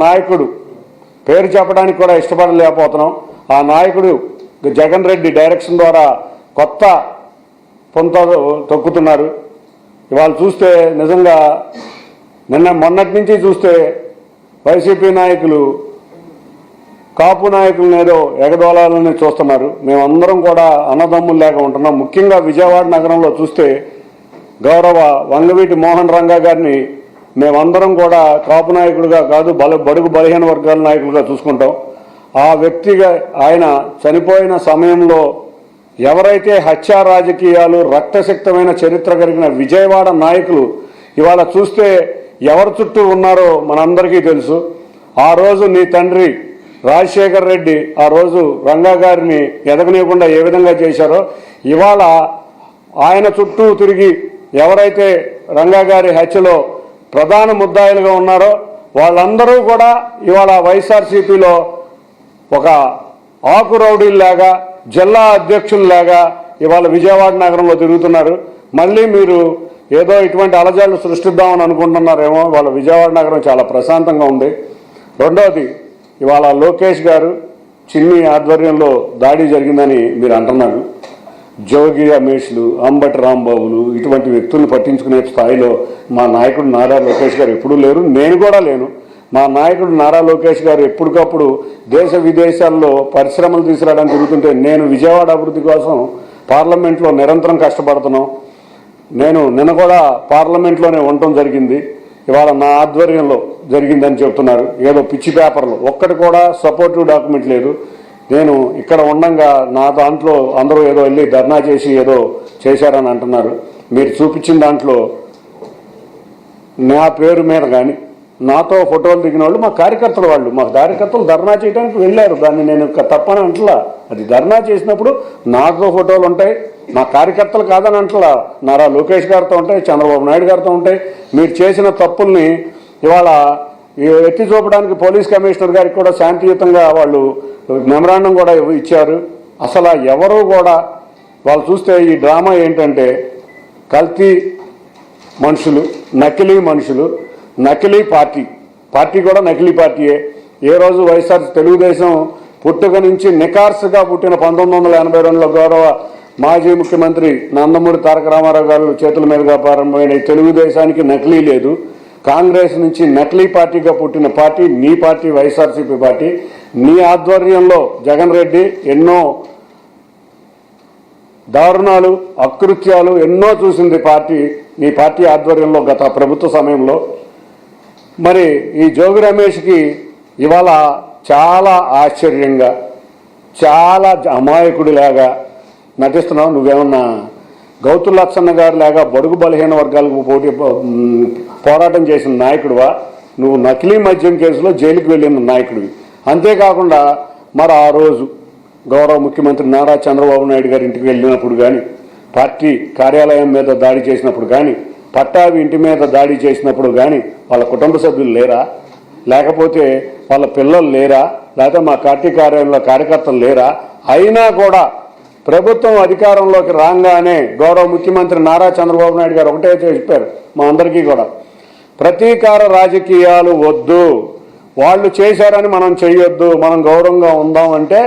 నాయకుడు పేరు చెప్పడానికి కూడా ఇష్టపడలేకపోతున్నాం. ఆ నాయకుడు జగన్ రెడ్డి డైరెక్షన్ ద్వారా కొత్త పొంత తొక్కుతున్నారు. ఇవాళ చూస్తే నిజంగా మొన్నటి నుంచి చూస్తే వైసీపీ నాయకులు కాపు నాయకులను ఏదో ఎగదోళాలని చూస్తున్నారు. మేమందరం కూడా అన్నదమ్ములు లేక ఉంటున్నాం. ముఖ్యంగా విజయవాడ నగరంలో చూస్తే గౌరవ వంగవీటి మోహన్ రంగా గారిని మేమందరం కూడా కాపు నాయకుడిగా కాదు బడుగు బలహీన వర్గాల నాయకులుగా చూసుకుంటాం. ఆ వ్యక్తిగా ఆయన చనిపోయిన సమయంలో ఎవరైతే హత్యా రాజకీయాలు రక్తశక్తమైన చరిత్ర కలిగిన విజయవాడ నాయకులు ఇవాళ చూస్తే ఎవరి చుట్టూ ఉన్నారో మనందరికీ తెలుసు. ఆ రోజు నీ తండ్రి రాజశేఖర్ రెడ్డి ఆ రోజు రంగా గారిని ఎదగనీయకుండా ఏ విధంగా చేశారో ఇవాళ ఆయన చుట్టూ తిరిగి ఎవరైతే రంగా గారి హత్యలో ప్రధాన ముద్దాయిలుగా ఉన్నారో వాళ్ళందరూ కూడా ఇవాళ వైఎస్ఆర్సీపీలో ఒక ఆకు రౌడీల్లాగా జిల్లా అధ్యక్షుల్లాగా ఇవాళ విజయవాడ నగరంలో తిరుగుతున్నారు. మళ్ళీ మీరు ఏదో ఇటువంటి అలజడులు సృష్టిద్దామని అనుకుంటున్నారేమో. వాళ్ళ విజయవాడ నగరం చాలా ప్రశాంతంగా ఉంది. రెండవది, ఇవాళ లోకేష్ గారు చిన్ని ఆధ్వర్యంలో దాడి జరిగిందని మీరు అంటున్నారు. జోగి రమేష్లు, అంబటి రాంబాబులు ఇటువంటి వ్యక్తులను పట్టించుకునే స్థాయిలో మా నాయకుడు నారా లోకేష్ గారు ఎప్పుడూ లేరు. నేను కూడా లేను. మా నాయకుడు నారా లోకేష్ గారు ఎప్పటికప్పుడు దేశ విదేశాల్లో పరిశ్రమలు తీసుకురావడానికి తిరుగుతుంటే నేను విజయవాడ అభివృద్ధి కోసం పార్లమెంట్లో నిరంతరం కష్టపడుతున్నాం. నేను నిన్న కూడా పార్లమెంట్లోనే ఉండటం జరిగింది. ఇవాళ నా ఆధ్వర్యంలో జరిగిందని చెప్తున్నారు. ఏదో పిచ్చి పేపర్లు ఒక్కటి కూడా సపోర్టివ్ డాక్యుమెంట్ లేదు. నేను ఇక్కడ ఉండంగా నా దాంట్లో అందరూ ఏదో వెళ్ళి ధర్నా చేసి ఏదో చేశారని అంటున్నారు. మీరు చూపించిన దాంట్లో నా పేరు మీద కానీ నాతో ఫోటోలు దిగిన వాళ్ళు మా కార్యకర్తలు మా కార్యకర్తలు ధర్నా చేయడానికి వెళ్ళారు. దాన్ని నేను తప్పని అంటలా. అది ధర్నా చేసినప్పుడు నాతో ఫోటోలు ఉంటాయి, మా కార్యకర్తలు కాదని అంటలా. నారా లోకేష్ గారితో ఉంటాయి, చంద్రబాబు నాయుడు గారితో ఉంటాయి. మీరు చేసిన తప్పుల్ని ఇవాళ ఎత్తి చూపడానికి పోలీస్ కమిషనర్ గారికి కూడా శాంతియుతంగా వాళ్ళు మెమరాండం కూడా ఇచ్చారు. అసలు ఎవరు కూడా వాళ్ళు చూస్తే ఈ డ్రామా ఏంటంటే కల్తీ మనుషులు, నకిలీ మనుషులు, నకిలీ పార్టీ కూడా నకిలీ పార్టీయే. ఏ రోజు వైఎస్ఆర్ తెలుగుదేశం పుట్టుక నుంచి నికార్సుగా పుట్టిన 1982లో గౌరవ మాజీ ముఖ్యమంత్రి నందమూరి తారక రామారావు గారు చేతుల మీదుగా ప్రారంభమైన తెలుగుదేశానికి నకిలీ లేదు. కాంగ్రెస్ నుంచి నకిలీ పార్టీగా పుట్టిన పార్టీ నీ పార్టీ వైఎస్ఆర్సీపీ పార్టీ. నీ ఆధ్వర్యంలో జగన్ రెడ్డి ఎన్నో దారుణాలు, అకృత్యాలు ఎన్నో చూసింది నీ పార్టీ ఆధ్వర్యంలో గత ప్రభుత్వ సమయంలో. మరి ఈ జోగి రమేష్కి ఇవాళ చాలా ఆశ్చర్యంగా, చాలా అమాయకుడిలాగా నటిస్తున్నావు. నువ్వేమన్నా గౌతు లక్షణ గారి లాగా బడుగు బలహీన వర్గాలకు పోరాటం చేసిన నాయకుడివా? నువ్వు నకిలీ మద్యం కేసులో జైలుకి వెళ్ళిన నాయకుడివి. అంతేకాకుండా మరి ఆ రోజు గౌరవ ముఖ్యమంత్రి నారా చంద్రబాబు నాయుడు గారి ఇంటికి వెళ్ళినప్పుడు కానీ, పార్టీ కార్యాలయం మీద దాడి చేసినప్పుడు కానీ, పట్టాభి ఇంటి మీద దాడి చేసినప్పుడు కానీ వాళ్ళ కుటుంబ సభ్యులు లేరా? లేకపోతే వాళ్ళ పిల్లలు లేరా? లేకపోతే మా పార్టీ కార్యాలయంలో కార్యకర్తలు లేరా? అయినా కూడా ప్రభుత్వం అధికారంలోకి రాగానే గౌరవ ముఖ్యమంత్రి నారా చంద్రబాబు నాయుడు గారు ఒకటే చెప్పారు మా అందరికీ కూడా, ప్రతీకార రాజకీయాలు వద్దు, వాళ్ళు చేశారని మనం చేయొద్దు, మనం గౌరవంగా ఉందాం అంటే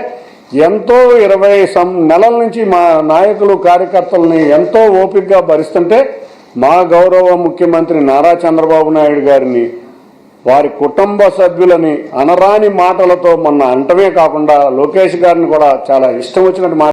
ఎంతో 20 నెలల నుంచి మా నాయకులు కార్యకర్తలని ఎంతో ఓపికగా భరిస్తుంటే మా గౌరవ ముఖ్యమంత్రి నారా చంద్రబాబు నాయుడు గారిని, వారి కుటుంబ సభ్యులని అనరాని మాటలతో మొన్న అంటమే కాకుండా లోకేష్ గారిని కూడా చాలా ఇష్టం వచ్చినట్టు